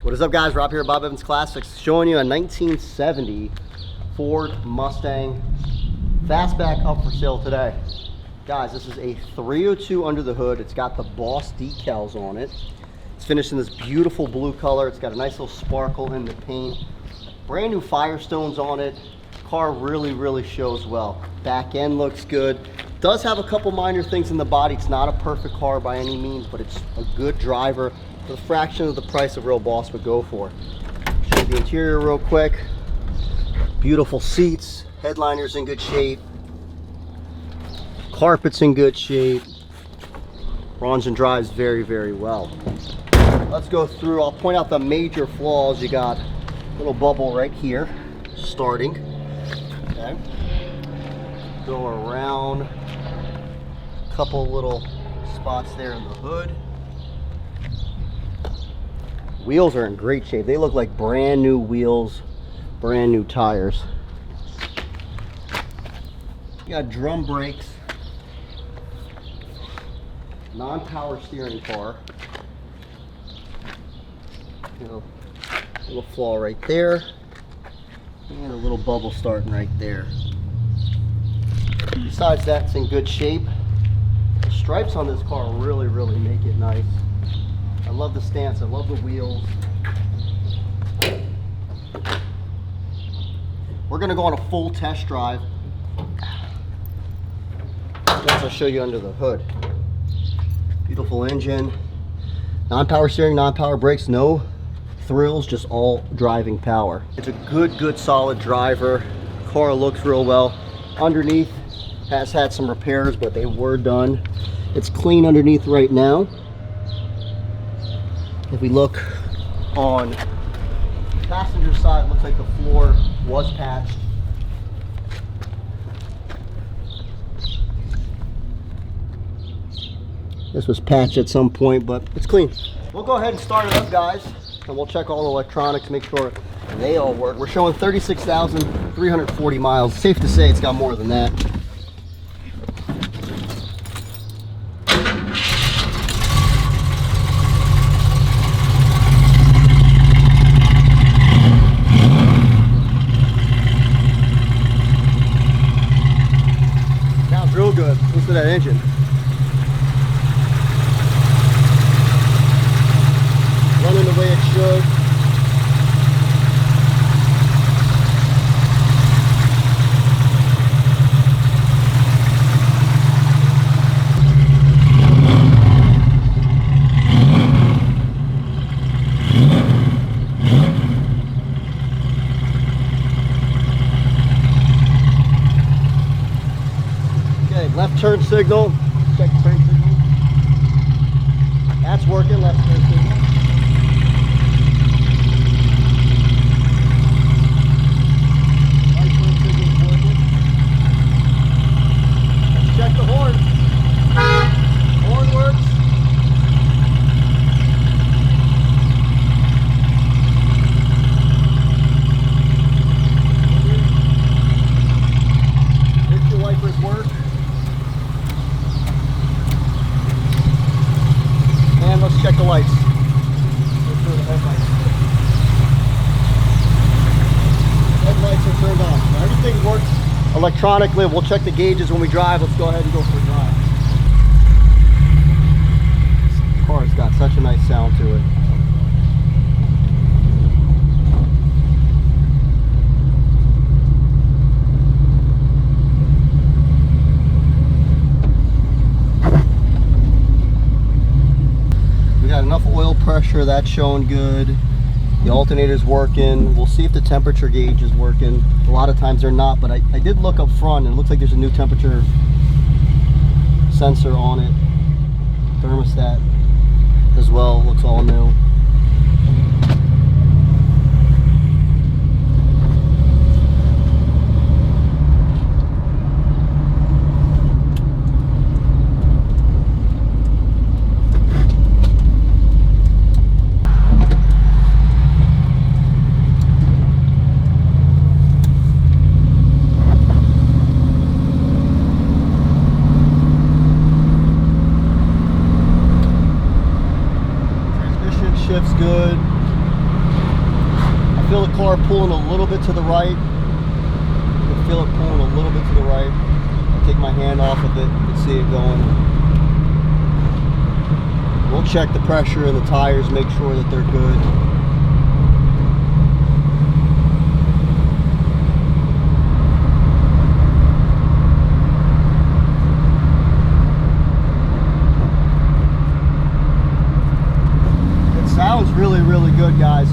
What is up, guys? Rob here at Bob Evans Classics, showing you a 1970 Ford Mustang Fastback up for sale today. Guys, this is a 302 under the hood. It's got the Boss decals on it. It's finished in this beautiful blue color. It's got a nice little sparkle in the paint. Brand new Firestones on it. Car really shows well. Back end looks good. Does have a couple minor things in the body. It's not a perfect car by any means, but it's a good driver for a fraction of the price a real Boss would go for. Show you the interior real quick. Beautiful seats. Headliner's in good shape. Carpet's in good shape. Runs and drives very well. Let's go through. I'll point out the major flaws. You got a little bubble right here starting. Okay. Go around. A couple little spots there in the hood. Wheels are in great shape. They look like brand new wheels, brand new tires. You got drum brakes. Non-power steering car. Little flaw right there, and a little bubble starting right there. Besides that, it's in good shape. The stripes on this car really make it nice. I love the stance. I love the wheels. We're gonna go on a full test drive once I show you under the hood. Beautiful engine, non-power steering, non-power brakes, no thrills, just all driving power. It's a good solid driver. Car looks real well. Underneath has had some repairs, but they were done. It's clean underneath right now. If we look on the passenger side, it looks like the floor was patched. This was patched at some point, but it's clean. We'll go ahead and start it up, guys, and we'll check all the electronics, make sure they all work. We're showing 36,340 miles. Safe to say it's got more than that. Sounds real good. Listen to that engine. Running the way it should. Okay, left turn signal. Check the turn signal. That's working, left turn signal. Check the horn. Horn works. Windshield wipers work. And let's check the lights. Make sure the headlights are turned on. Now, everything works electronically. We'll check the gauges when we drive. Let's go ahead and go for a drive. This car's got such a nice sound to it. We got enough oil pressure. That's showing good. The alternator's working. We'll see if the temperature gauge is working. A lot of times they're not, but I did look up front and it looks like there's a new temperature sensor on it. Thermostat as well, looks all new. start pulling a little bit to the right. You can feel it pulling a little bit to the right. I take my hand off of it, you can see it going. We'll check the pressure in the tires, make sure that they're good. Sounds really, really good, guys.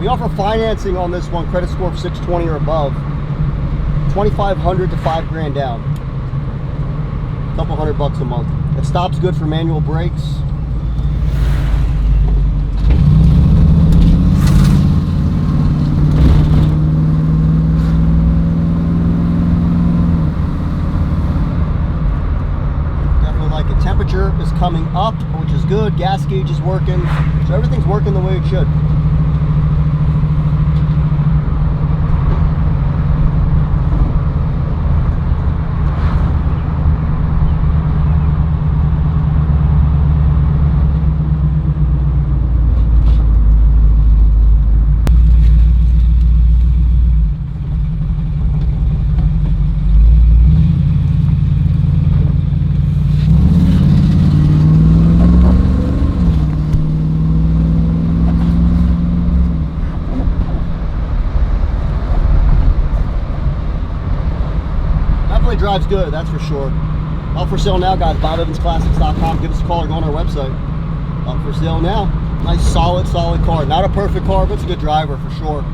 We offer financing on this one, credit score of 620 or above. $2,500 to $5 grand down. A couple $100 a month. It stops good for manual brakes. Definitely like it. Temperature is coming up, which is good. Gas gauge is working. So everything's working the way it should. Drives good, that's for sure. Up for sale now, guys. BobEvansClassics.com. Give us a call or go on our website. Up for sale now. Nice, solid car. Not a perfect car, but it's a good driver for sure.